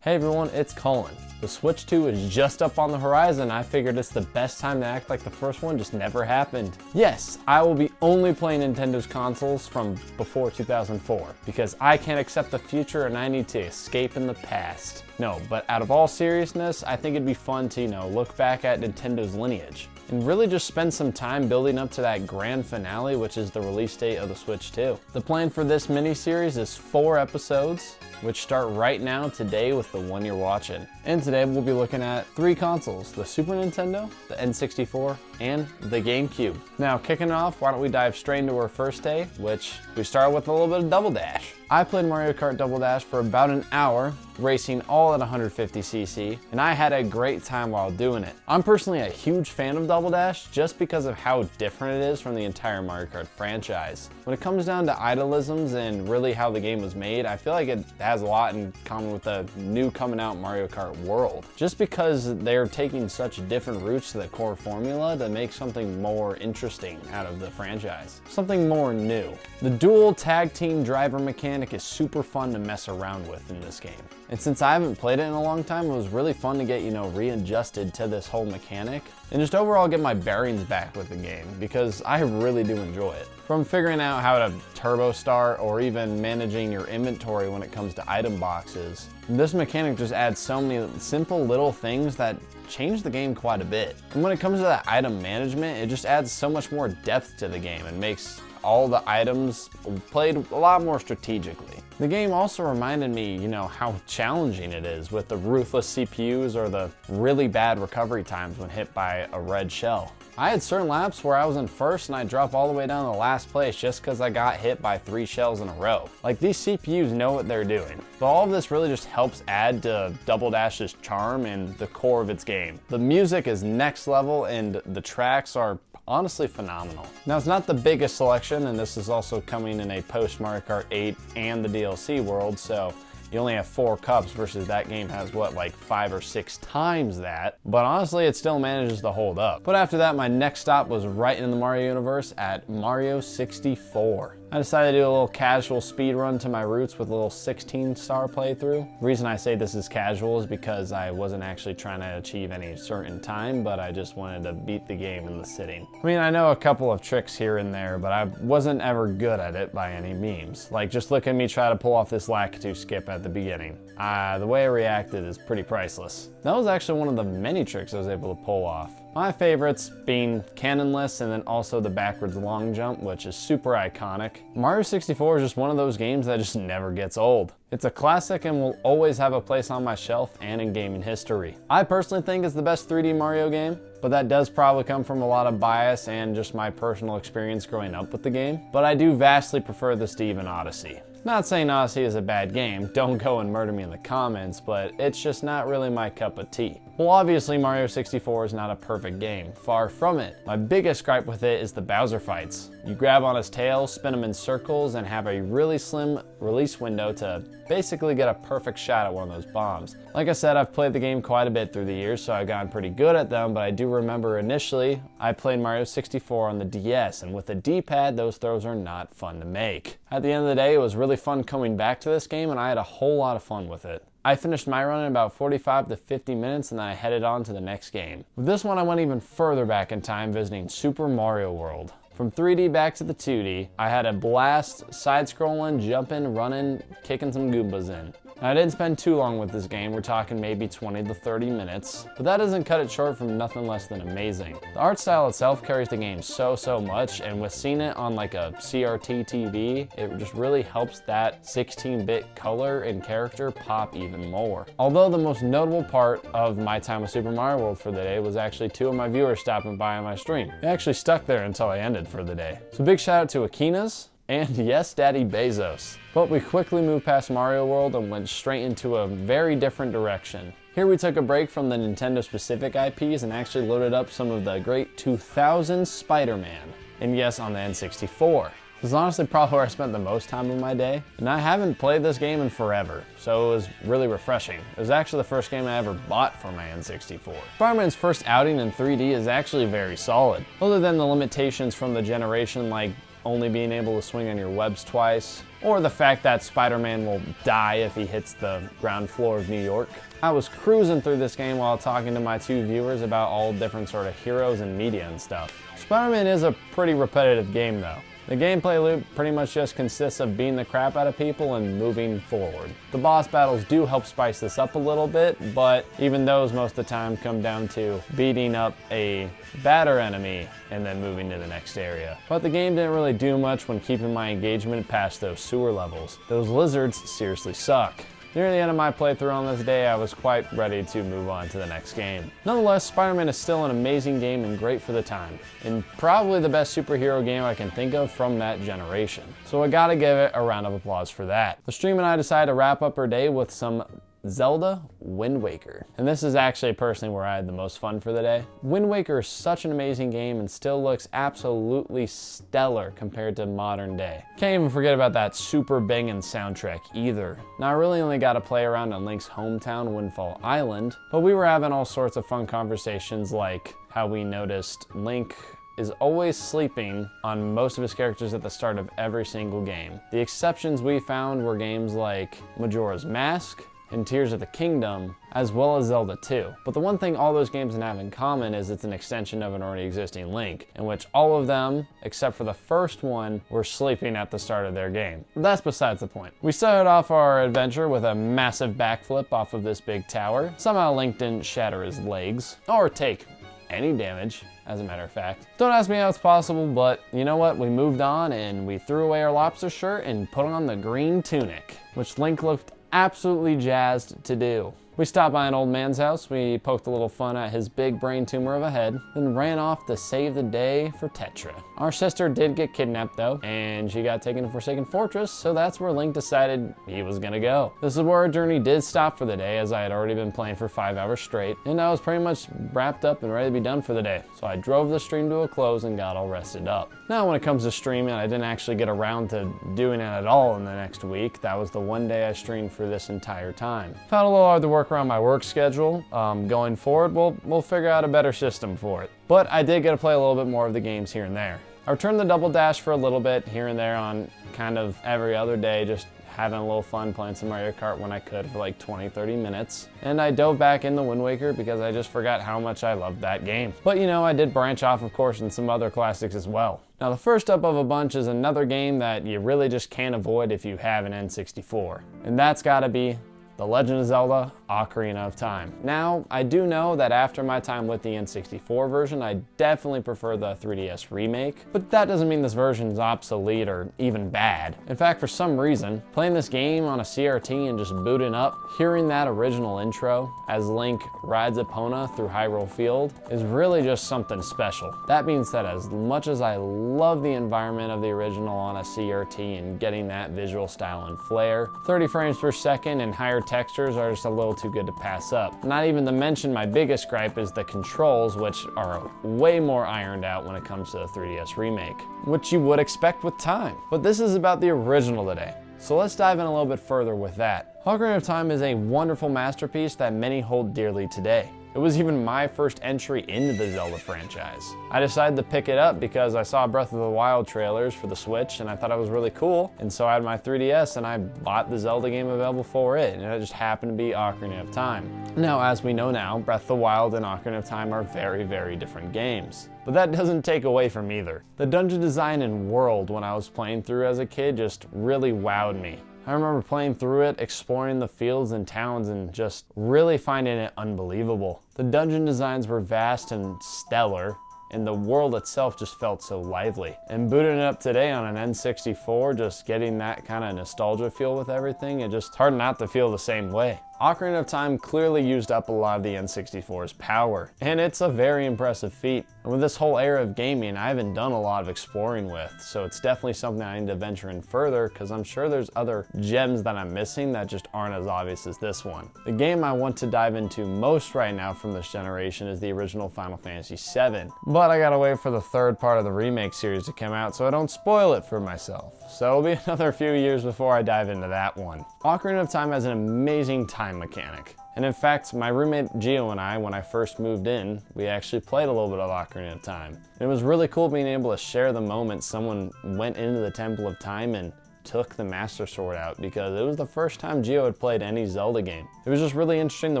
Hey everyone, it's Colin. The Switch 2 is just up on the horizon. I figured it's the best time to act like the first one just never happened. Yes, I will be only playing Nintendo's consoles from before 2004 because I can't accept the future and I need to escape in the past. No, but out of all seriousness, I think it'd be fun to, look back at Nintendo's lineage and really just spend some time building up to that grand finale, which is the release date of the Switch 2. The plan for this mini-series is 4 episodes, which start right now today with the one you're watching. And today we'll be looking at 3 consoles, the Super Nintendo, the N64, and the GameCube. Now, kicking it off, why don't we dive straight into our first day, which we started with a little bit of Double Dash. I played Mario Kart Double Dash for about an hour, racing all at 150cc, and I had a great time while doing it. I'm personally a huge fan of Double Dash just because of how different it is from the entire Mario Kart franchise. When it comes down to idolisms and really how the game was made, I feel like it has a lot in common with the new coming out Mario Kart world. Just because they're taking such different routes to the core formula to make something more interesting out of the franchise. Something more new. The dual tag team driver mechanic is super fun to mess around with in this game. And since I haven't played it in a long time, it was really fun to get, readjusted to this whole mechanic and just overall get my bearings back with the game because I really do enjoy it. From figuring out how to turbo start or even managing your inventory when it comes to item boxes, this mechanic just adds so many simple little things that change the game quite a bit. And when it comes to that item management, it just adds so much more depth to the game and makes all the items played a lot more strategically. The game also reminded me, how challenging it is with the ruthless CPUs or the really bad recovery times when hit by a red shell. I had certain laps where I was in first and I dropped all the way down to the last place just because I got hit by 3 shells in a row. Like, these CPUs know what they're doing. But all of this really just helps add to Double Dash's charm and the core of its game. The music is next level and the tracks are honestly phenomenal. Now, it's not the biggest selection, and this is also coming in a post Mario Kart 8 and the DLC world, so you only have 4 cups versus that game has like 5 or 6 times that. But honestly, it still manages to hold up. But after that, my next stop was right in the Mario universe at Mario 64. I decided to do a little casual speed run to my roots with a little 16-star playthrough. The reason I say this is casual is because I wasn't actually trying to achieve any certain time, but I just wanted to beat the game in the sitting. I mean, I know a couple of tricks here and there, but I wasn't ever good at it by any means. Like, just look at me try to pull off this Lakitu skip at the beginning. The way I reacted is pretty priceless. That was actually one of the many tricks I was able to pull off. My favorites being cannonless and then also the backwards long jump, which is super iconic. Mario 64 is just one of those games that just never gets old. It's a classic and will always have a place on my shelf and in gaming history. I personally think it's the best 3D Mario game, but that does probably come from a lot of bias and just my personal experience growing up with the game. But I do vastly prefer this to even Odyssey. Not saying Odyssey is a bad game, don't go and murder me in the comments, but it's just not really my cup of tea. Well, obviously Mario 64 is not a perfect game, far from it. My biggest gripe with it is the Bowser fights. You grab on his tail, spin him in circles, and have a really slim release window to basically get a perfect shot at one of those bombs. Like I said, I've played the game quite a bit through the years, so I've gotten pretty good at them, but I do remember initially I played Mario 64 on the DS, and with the D-pad, those throws are not fun to make. At the end of the day, it was really fun coming back to this game, and I had a whole lot of fun with it. I finished my run in about 45 to 50 minutes and then I headed on to the next game. With this one, I went even further back in time visiting Super Mario World. From 3D back to the 2D, I had a blast side-scrolling, jumping, running, kicking some Goombas in. Now, I didn't spend too long with this game, we're talking maybe 20 to 30 minutes, but that doesn't cut it short from nothing less than amazing. The art style itself carries the game so much, and with seeing it on like a CRT TV, it just really helps that 16-bit color and character pop even more. Although the most notable part of my time with Super Mario World for the day was actually 2 of my viewers stopping by on my stream. They actually stuck there until I ended for the day. So big shout out to Akinas, and yes, Daddy Bezos. But we quickly moved past Mario World and went straight into a very different direction. Here we took a break from the Nintendo specific IPs and actually loaded up some of the great 2000 Spider-Man. And yes, on the N64. This is honestly probably where I spent the most time of my day, and I haven't played this game in forever, so it was really refreshing. It was actually the first game I ever bought for my N64. Spider-Man's first outing in 3D is actually very solid. Other than the limitations from the generation like only being able to swing on your webs twice, or the fact that Spider-Man will die if he hits the ground floor of New York. I was cruising through this game while talking to my 2 viewers about all different sort of heroes and media and stuff. Spider-Man is a pretty repetitive game though. The gameplay loop pretty much just consists of beating the crap out of people and moving forward. The boss battles do help spice this up a little bit, but even those most of the time come down to beating up a badder enemy and then moving to the next area. But the game didn't really do much when keeping my engagement past those sewer levels. Those lizards seriously suck. Near the end of my playthrough on this day, I was quite ready to move on to the next game. Nonetheless, Spider-Man is still an amazing game and great for the time, and probably the best superhero game I can think of from that generation. So I gotta give it a round of applause for that. The stream and I decided to wrap up our day with some Zelda Wind Waker. And this is actually personally where I had the most fun for the day. Wind Waker is such an amazing game and still looks absolutely stellar compared to modern day. Can't even forget about that super banging soundtrack either. Now I really only got to play around in Link's hometown, Windfall Island, but we were having all sorts of fun conversations like how we noticed Link is always sleeping on most of his characters at the start of every single game. The exceptions we found were games like Majora's Mask and Tears of the Kingdom, as well as Zelda 2. But the one thing all those games have in common is it's an extension of an already existing Link, in which all of them, except for the first one, were sleeping at the start of their game. That's besides the point. We started off our adventure with a massive backflip off of this big tower. Somehow Link didn't shatter his legs, or take any damage, as a matter of fact. Don't ask me how it's possible, but you know what? We moved on and we threw away our lobster shirt and put on the green tunic, which Link looked absolutely jazzed to do. We stopped by an old man's house, we poked a little fun at his big brain tumor of a head, then ran off to save the day for Tetra. Our sister did get kidnapped though, and she got taken to Forsaken Fortress, so that's where Link decided he was gonna go. This is where our journey did stop for the day, as I had already been playing for 5 hours straight, and I was pretty much wrapped up and ready to be done for the day. So I drove the stream to a close and got all rested up. Now when it comes to streaming, I didn't actually get around to doing it at all in the next week. That was the one day I streamed for this entire time. Found a little hard to work around my work schedule. Going forward, we'll figure out a better system for it. But I did get to play a little bit more of the games here and there. I returned the double dash for a little bit here and there on kind of every other day, just having a little fun playing some Mario Kart when I could for like 20-30 minutes. And I dove back into Wind Waker because I just forgot how much I loved that game. But you know, I did branch off of course in some other classics as well. Now the first up of a bunch is another game that you really just can't avoid if you have an N64. And that's gotta be The Legend of Zelda: Ocarina of Time. Now, I do know that after my time with the N64 version, I definitely prefer the 3DS remake, but that doesn't mean this version is obsolete or even bad. In fact, for some reason, playing this game on a CRT and just booting up, hearing that original intro as Link rides Epona through Hyrule Field is really just something special. That being said, as much as I love the environment of the original on a CRT and getting that visual style and flair, 30 frames per second and higher textures are just a little too good to pass up. Not even to mention my biggest gripe is the controls, which are way more ironed out when it comes to the 3DS remake, which you would expect with time. But this is about the original today, so let's dive in a little bit further with that. Ocarina of Time is a wonderful masterpiece that many hold dearly today. It was even my first entry into the Zelda franchise. I decided to pick it up because I saw Breath of the Wild trailers for the Switch and I thought it was really cool. And so I had my 3DS and I bought the Zelda game available for it, and it just happened to be Ocarina of Time. Now, as we know now, Breath of the Wild and Ocarina of Time are very, very different games. But that doesn't take away from either. The dungeon design and world when I was playing through as a kid just really wowed me. I remember playing through it, exploring the fields and towns, and just really finding it unbelievable. The dungeon designs were vast and stellar, and the world itself just felt so lively. And booting it up today on an N64, just getting that kind of nostalgia feel with everything, it just hard not to feel the same way. Ocarina of Time clearly used up a lot of the N64's power, and it's a very impressive feat. And with this whole era of gaming, I haven't done a lot of exploring with, so it's definitely something I need to venture in further, because I'm sure there's other gems that I'm missing that just aren't as obvious as this one. The game I want to dive into most right now from this generation is the original Final Fantasy VII, but I gotta wait for the third part of the remake series to come out so I don't spoil it for myself. So it'll be another few years before I dive into that one. Ocarina of Time has an amazing time mechanic. And in fact, my roommate Gio and I, when I first moved in, we actually played a little bit of Ocarina of Time. And it was really cool being able to share the moment someone went into the Temple of Time and took the Master Sword out, because it was the first time Gio had played any Zelda game. It was just really interesting to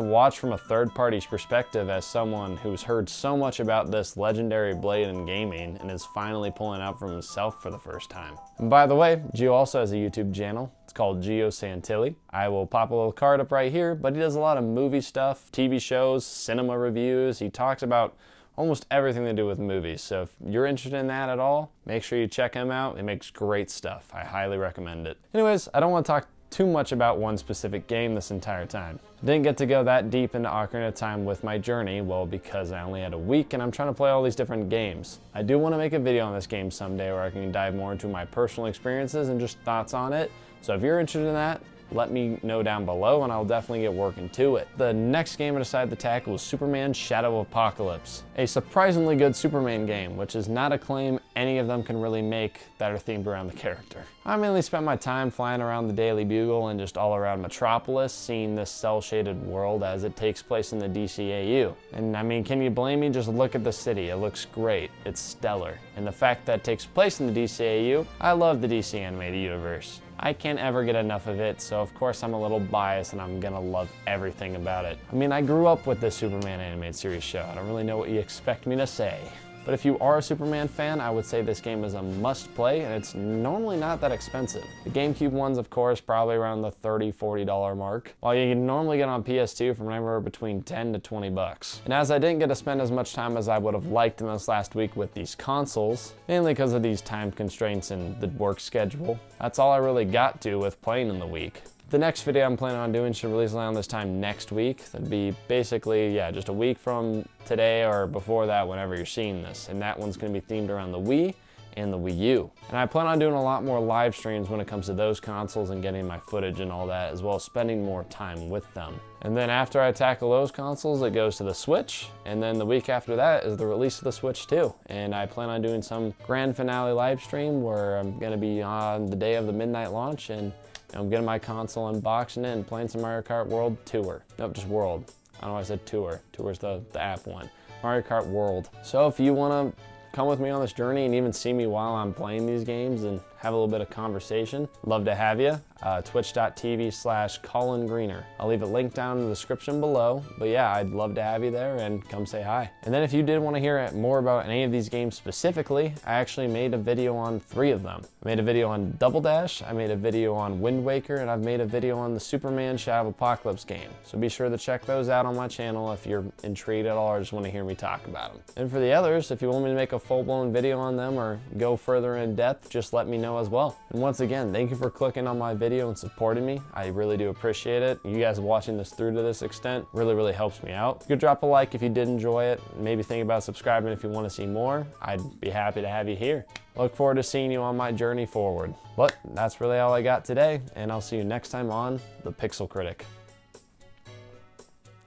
watch from a third party's perspective as someone who's heard so much about this legendary blade in gaming and is finally pulling out from himself for the first time. And by the way, Gio also has a YouTube channel. It's called Gio Santilli. I will pop a little card up right here, but he does a lot of movie stuff, TV shows, cinema reviews. He talks about almost everything to do with movies. So if you're interested in that at all, make sure you check him out. He makes great stuff. I highly recommend it. Anyways, I don't want to talk too much about one specific game this entire time. Didn't get to go that deep into Ocarina of Time with my journey, well, because I only had a week and I'm trying to play all these different games. I do want to make a video on this game someday where I can dive more into my personal experiences and just thoughts on it. So if you're interested in that, let me know down below and I'll definitely get working to it. The next game I decided to tackle was Superman Shadow of Apocalypse. A surprisingly good Superman game, which is not a claim any of them can really make that are themed around the character. I mainly spent my time flying around the Daily Bugle and just all around Metropolis, seeing this cel-shaded world as it takes place in the DCAU. And I mean, can you blame me? Just look at the city. It looks great. It's stellar. And the fact that it takes place in the DCAU, I love the DC animated universe. I can't ever get enough of it, so of course I'm a little biased and I'm gonna love everything about it. I mean, I grew up with this Superman animated series show. I don't really know what you expect me to say. But if you are a Superman fan, I would say this game is a must play, and it's normally not that expensive. The GameCube ones, of course, probably around the $30, $40 mark, while you can normally get on PS2 from anywhere between 10 to 20 bucks. And as I didn't get to spend as much time as I would have liked in this last week with these consoles, mainly because of these time constraints and the work schedule, that's all I really got to with playing in the week. The next video I'm planning on doing should release around this time next week. That'd be basically, yeah, just a week from today or before that, whenever you're seeing this. And that one's gonna be themed around the Wii and the Wii U. And I plan on doing a lot more live streams when it comes to those consoles and getting my footage and all that, as well as spending more time with them. And then after I tackle those consoles, it goes to the Switch. And then the week after that is the release of the Switch 2. And I plan on doing some grand finale live stream where I'm gonna be on the day of the midnight launch and I'm getting my console, unboxing it, and playing some Mario Kart World Tour. Nope, just World. I don't know why I said Tour. Tour's the app one. Mario Kart World. So if you want to come with me on this journey and even see me while I'm playing these games and have a little bit of conversation, love to have you. Twitch.tv/ColinGreener. I'll leave a link down in the description below. But yeah, I'd love to have you there and come say hi. And then if you did want to hear more about any of these games specifically, I actually made a video on 3 of them. I made a video on Double Dash, I made a video on Wind Waker, and I've made a video on the Superman Shadow of Apocalypse game. So be sure to check those out on my channel if you're intrigued at all or just want to hear me talk about them. And for the others, if you want me to make a full-blown video on them or go further in depth, just let me know as well. And once again, thank you for clicking on my video and supporting me. I really do appreciate it. You guys watching this through to this extent really helps me out. You could drop a like if you did enjoy it. Maybe think about subscribing if you want to see more. I'd be happy to have you here. Look forward to seeing you on my journey forward. But that's really all I got today, and I'll see you next time on The Pixel Critic.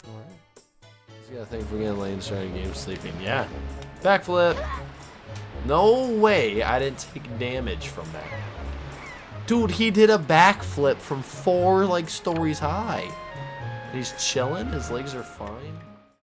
All right. Just gotta thank for getting late and starting game sleeping. Yeah. Backflip. No way I didn't take damage from that. Dude, he did a backflip from 4 stories high. And he's chilling, his legs are fine.